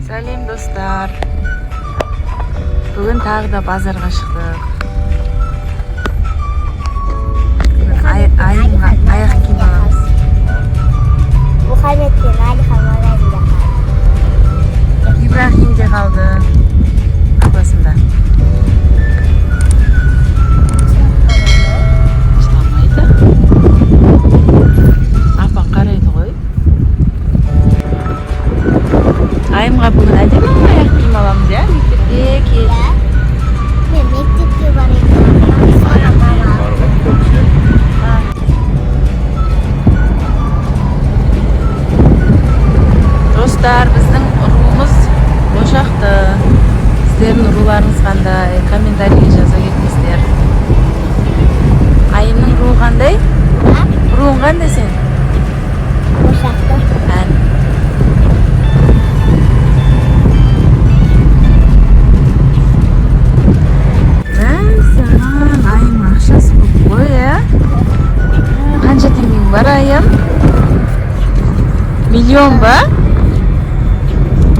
Сәлем достар. Бүгін тағы да базарға шықтық. Айымға аяқ киім аламыз. Мұхаммед пен Алихан магазинде қалды. Ибрахим де қалды. Апасында. Шыламайды. Апаң қарайды ғой. Айымға бүгін әдемі аяқ киім аламыз, я? Мектепке кел. Мен мектепке барайын. Достар, біздің ұруымыз ошақты. Сіздердің ұруыларыңыз қандай? Комментарийге жаза кетіңіздер. Айымның ұруы қандай? Ұруың қандай сен? Ошақты. Ән. Мәссаған, айым ақшасы көп қой, ә? Қанша теңгең бар, айым? Миллион ба?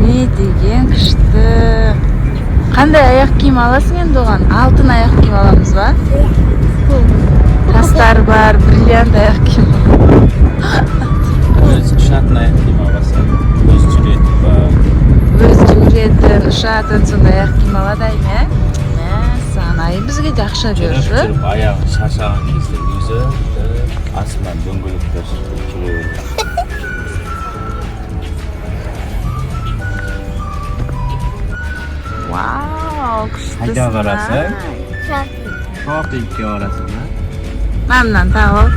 Не деген күшті. Қандай аяқ киім аласың енді оған? Алтын аяқ киім аламыз ба? Тастар бар, бриллиант аяқ киім. Өз ұшатын аяқ киім аласың, өз жүретін ба? Өз жүретін, ұшатын, сондай аяқ киім алады айым, ә? Мәссаған, айым бізге де ақша берші. Жүріп аяғы шаршаған кезде өзі астынан дөңгелектер жүре. Вау, күштісің. Қайда барасың? Шопинг. Шопингке барасың ба? Мамнан тағы ал.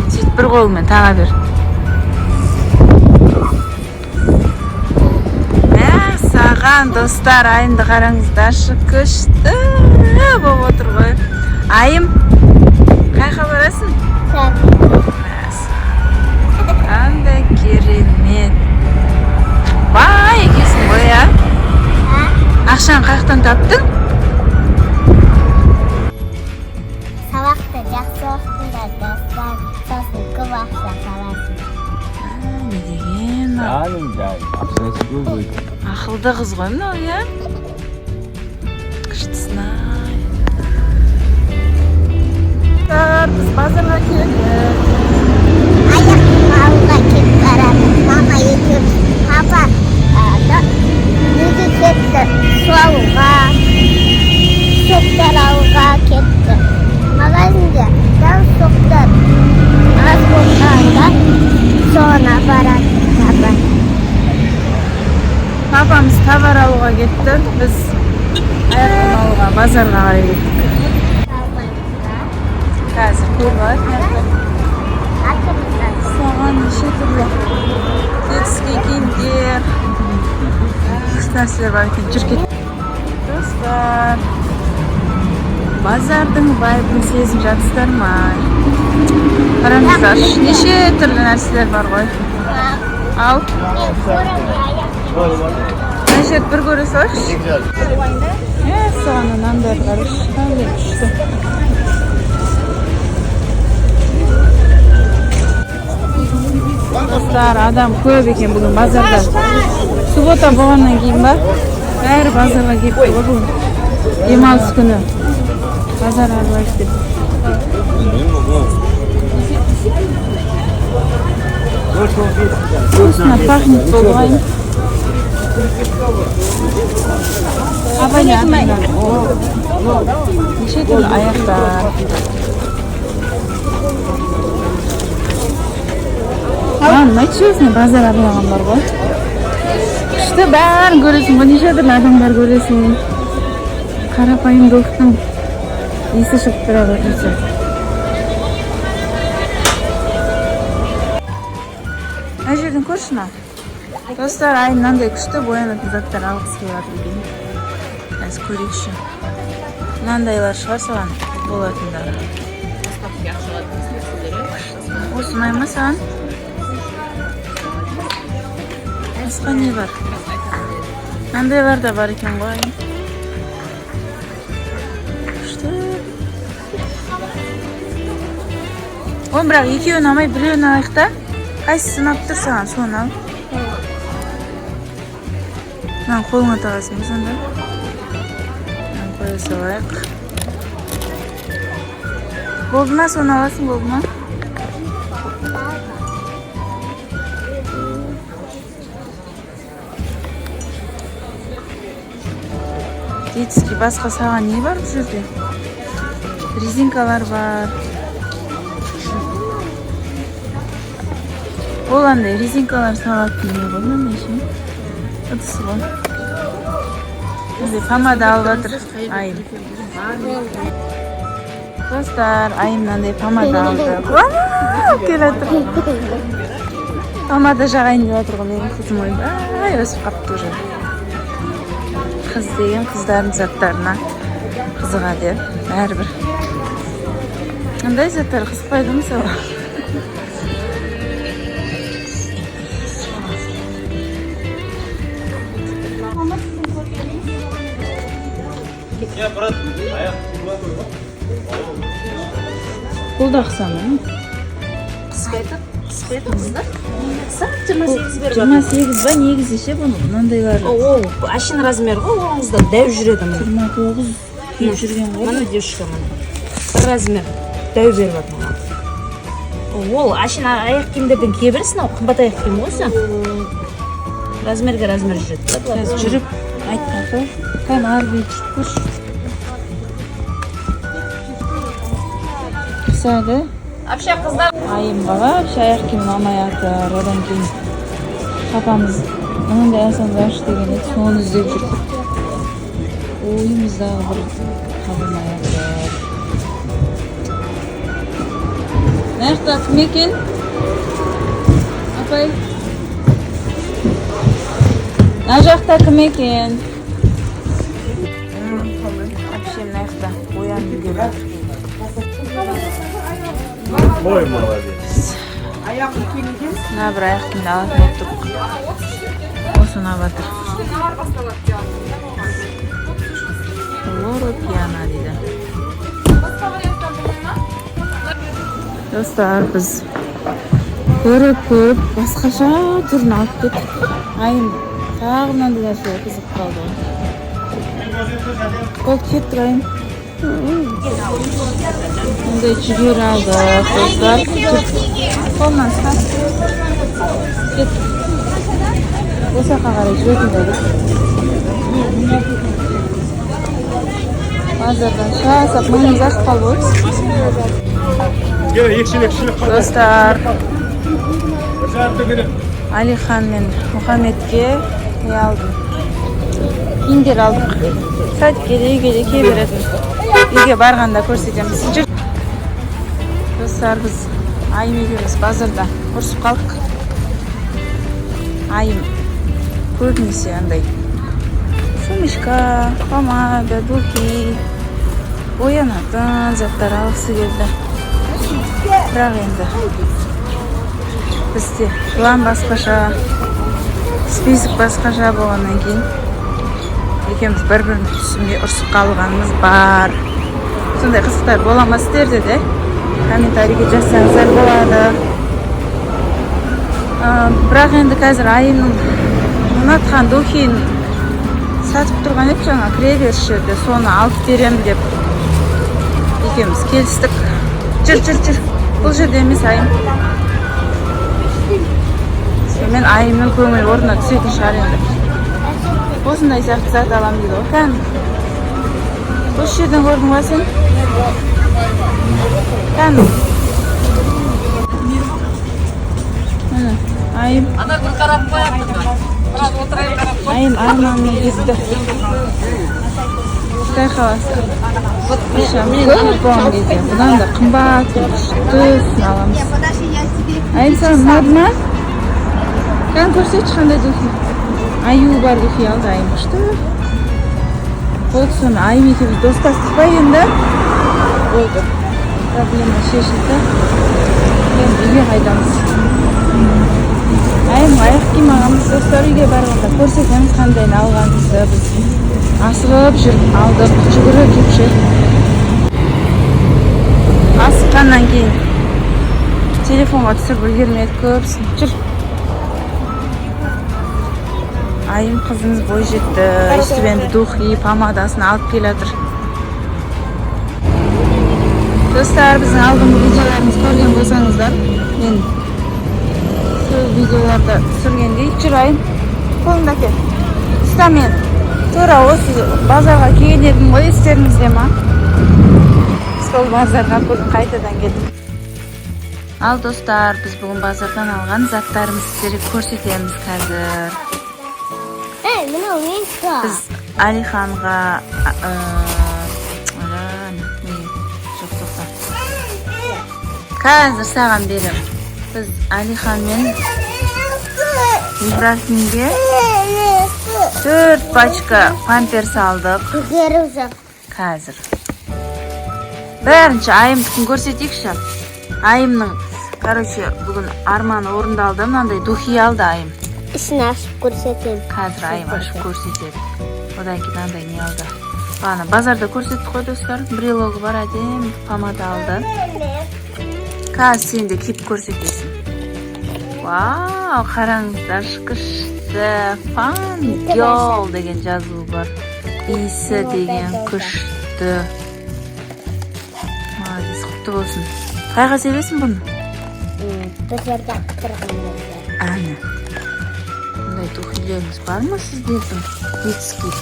Сөйтіп бір қолымен таға бер. Мәссаған, достар, айымды қараңыздаршы, күшті болып отыр ғой. Айым, қайқа барасың? Шопинг. Мәссаған, қандай керемет. Бай екесің ғой, ә? Ақшаны қаяқтан таптың? Сабақты жақсы оқыңдар, достар. Сосын көп ақша қаласың. Не деген? Жаным, ақшасы көп өйді. Ақылды қыз ғой мынау, иә? Күштісін ай. Біз базарға келдік. Аяқ киім алуға кетіп барамыз. Мама екеуміз. Папа неге кетті? Су алуға, соқтар алуға кетті. Магазинде дәл соқтар аз болғанда соны апарады папа. Папамыз товар алуға кетті. Біз аяқ киім алуға базарға қарай кеттік. Қазір көріп саған неше түрлі детский киімдер, нәрселер бар екен. Жүр кет. Достар, базардың байыбын сезіп жатсыздар ма? Қараңыздар, неше түрлі нәрселер бар ғой. Ал, мына жерді бір көре салайықшы. Саған нандар бар. Қандай күшті. Достар, адам көп екен бүгін базарда. Суббота болғаннан кейін ба? Бәрі базарға келіп тұр бүгін. Демалыс күні. Базар аралайды деп. Вкусно пахнет болғайын. Абонятно. Неше түрлі аяқтар. Ұнайтшы өзіне базар аралаған бар ғой. Күшті бәрін көресің, неше түрлі адамдар көресің. Қарапайымдылықтың есі шығып тұрады отырса. Мына жерден көрші ма? Достар, айым мынандай күшті боянатын заттар алғысы келіп жатыр екен. Әз көрейікші. Мынандайлар шығар саған болатындары. Осы ұнай ма саған? Басқа не бар? Мынандайлар да бар екен ғой. Күшті. О, бірақ екеуін алмай біреуін алайық та. Қайсысын алып тұр саған, соны ал. Мына қолыңа тағасың ба сонда? Қоя салайық. Болды ма? Соны аласың, болды ма? Детский басқа саған не бар бұл жерде? Резинкалар бар. Ол андай резинкалар салатын не ғой мынандай ше? Ыдысы ғой. Бізде помада алып жатыр Айым. Достар, Айым мынандай помада алды. Келіп жатыр. Помада жағайын деп жатыр ғой менің қызым ойбай өсіп қапты уже. Қыз деген қыздардың заттарына қызығады, бәрібір. Қандай заттар қызықпайды мысалы. Бұл да қысамы? Қысқайды қыздар. Қысақ 28 беріп 28 ба негізі ше бұны мынандайлары. Ол ашын размер ғой, оңызда дәу жүреді. 29 киіп жүрген ғой. Мына девушка мына. Бір размер дәу беріп жатыр маған. Ол ашын аяқ киімдерден кие бересің, ол қымбат аяқ киім ғой сен. Размерге размер жүреді. Қазір жүріп айтқан ғой. Кәм ары бері жүріп көрші. Қысады. Вообще қыздар Айымға вообще аяқ киім алмай жатыр. Одан кейін папамыз мынандай асандаш деген еді, соны іздеп жүрді. Ойымыздағы бір табылмай жатыр. Мына жақта кім екен? Апай. Мына жақта кім екен? Вообще мына жақта оянып деп жатыр. Ой, молодец. Мына бір аяқтың да алатын болып тұрмық. Осыны алып жатыр. Лоро Пиана дейді. Достар, біз көріп басқаша түрін алып кеттік. Айым тағы мынандай нәрсеге қызық қалды. Болды кеттік Айым. Мұндай жүгер алды, достар. Қолынан ұстап. Кеттік. Осы жаққа қарай жүретін деді. Базардан шасап, мыңыз ашып қалып өтсіз. Достар, Алихан мен Мұхаммедке не алдым? Киндер алдық. Сәтке де үйге де кие беретін. Үйге барғанда көрсетеміз. Достар, біз Айым екеуміз базарда ұрысып қалдық. Айым көбінесе андай сумочка, помада, духи, боянатын заттар алғысы келді. Бірақ енді бізде план басқаша, список басқаша болғаннан кейін екеуміз бір-бірінің түсінде ұрысып қалғанымыз бар. Сондай қызықтар бола ма сіздерде де? Комментарийге жазсаңыздар болады. Бірақ енді қазір Айымның ұнатқан духин сатып тұрған еді жаңа кіреберіс жерде, соны алып беремін деп екеуміз келістік. Жүр. Бұл жерде емес Айым. Мен Айымның көңіл орнына түсетін шығар енді. Осындай сияқты зат аламын дейді ғой. Кән. Осы жерден көрдің ба сен? Кән. Айым. Айым арманның кетті. Қытай қаласы. Көмір болған кезде. Бұдан да қымбат, күшті аламыз. Айым саған ұнады ма? Кән көрсетші қандай духи. Аю бар духи алды Айым күшті. Болды соны Айым екеуміз достастық па енді? Болды. Проблема шешілді. Енді үйге қайтамыз. Айым аяқ киім ағамыз достар үйге барғанда көрсетеміз қандайын алғанымызды. Біз асығып жүріп алдық, жүгіріп жүрші. Асыққаннан кейін телефонға түсіріп үлгермедік көбісін. Жүр. айым қызымыз бой жетті. Естіп енді духи помадасын алып келатыр. Достар, біздің алдыңғы видеоларымыз көрген болсаңыздар, мен сол видеоларда түсіргендей жүрайын. Қолымда кел. Ұста мен тура осы базарға келген едім ғой, естеріңізде ма? Сол базарға бүгін қайтадан келдім. Ал достар, біз бүгін базардан алған заттарымыз сіздерге көрсетеміз қазір. Біз Алиханға қазір саған берем. Біз Алихан мен Ибрахимге 4 пачка памперс алдық. Қазір. Бірінші айымдықын көрсетейікші. Айымның, бүгін арманы орындалды. Мынандай духи алды айым. Ішін ашып көрсетем. Қазір айым ашып көрсетеді. Одан кейін андай не алды. Бағана базарда көрсеттік қой достар. Брелогы бар, әдемі помада алды. Қазір сен де киіп көрсетесің. Вау, қараңыздар, күшті. Fun girl деген жазу бар. Иісі деген күшті. Молодец, құтты болсын. Қайға себесің бұны? Бір жерде тұрғанымызды. Әне. Бұндай духилеріңіз бар ма сіздердің? Детский.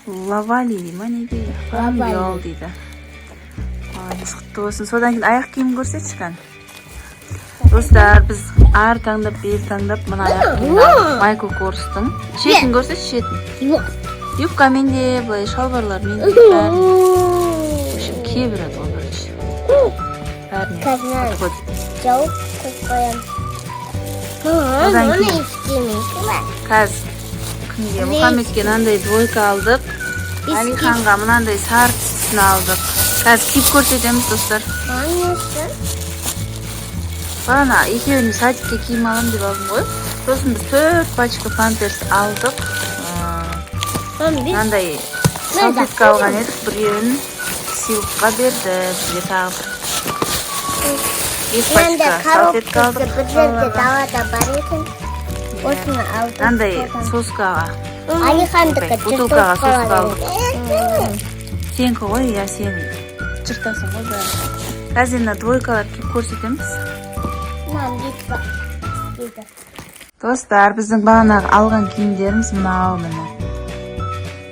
Лавали ма не дейді? Fun girl дейді. Молодец, құтты болсын. Содан кейін аяқ киім көрсетші кән. Достар, біз ар таңдап, бер таңдап, мұна аяқ киім Майкл Корстың. Шетін көрсетші, шетін. Юбкамен де, бұлай шалбарлармен де бәрін. Кие береді ол бірінші. Бәріне подходит. Жауып қойып қоям. Одан кейін қазір күнге Мұхаммедке мынандай двойка алдық. Алиханға мынандай сары түстісін алдық. Қазір киіп көрсетеміз достар. Бағана екеуіне садикке киім алам деп алдым ғой. Сосын біз 4 пачка памперс алдық. Мынандай салфетка алған едік, біреуін сыйлыққа берді. Бізге тағы бір 5 пачка салфетка алдық. Бір жерде далада бар екен. Осыны алдық. Мынандай соскаға, Алихандікі бутылкаға соска алдық. Сенікі ғой, я сен жыртасың ғой бәрі. Қазір двойкалар киіп көрсетеміз. Достар, біздің бағанағы алған киімдеріміз мынау міне.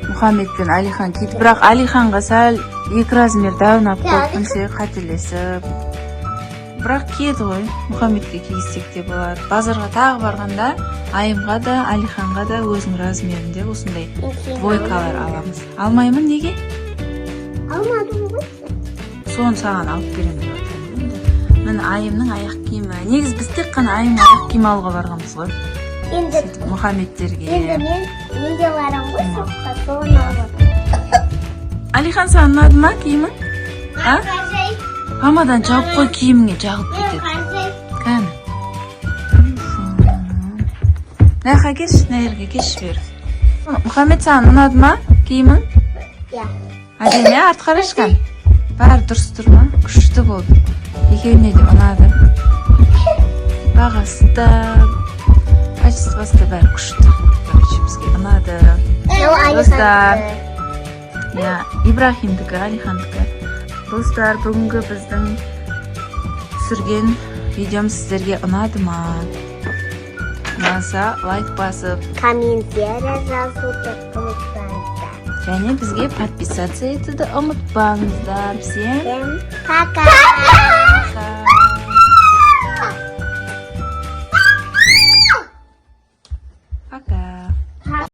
Мұхаммед пен Алихан киді, бірақ Алиханға сәл 2 размер дәуінап қойыппынше қателесіп. Бірақ киеді ғой, Мұхаммедке кигізсек те болады. Базарға тағы барғанда айымға да, Алиханға да өзінің размерінде осындай двойкалар аламыз. Алмаймын, неге? Алмадым ғой. Соны саған алып беремін. Міне айымның аяқ киімі. Негіз біз тек қана айымның аяқ киім алуға барғанбыз ғой. Енді Мұхаммедтерге. мен неге барам ғой, соққа соны алып. Алихан, саған ұнады ма киімің? Помадан жауып қой, киіміңе жағып кетеді. Кәні. Нәқа кеш, нәйірге кеш бер. Мұхаммед, саған ұнады ма киімің? Иә. Әдеме арт қарашқан. Бәрі дұрыс тұрма, күшті болды. Екеуіне де ұнады. Бағасы да, качествосы да бәрі күшті. Бізге ұнады. Достар, Ибрахимдікі, Алихандікі. Достар, бүгінгі біздің түсірген видеом сіздерге ұнады ма? Ұнаса лайк басып, комментария жазуды ұмытпаңыздар. және бізге подписаться етуді ұмытпаңыздар. Всем Пока!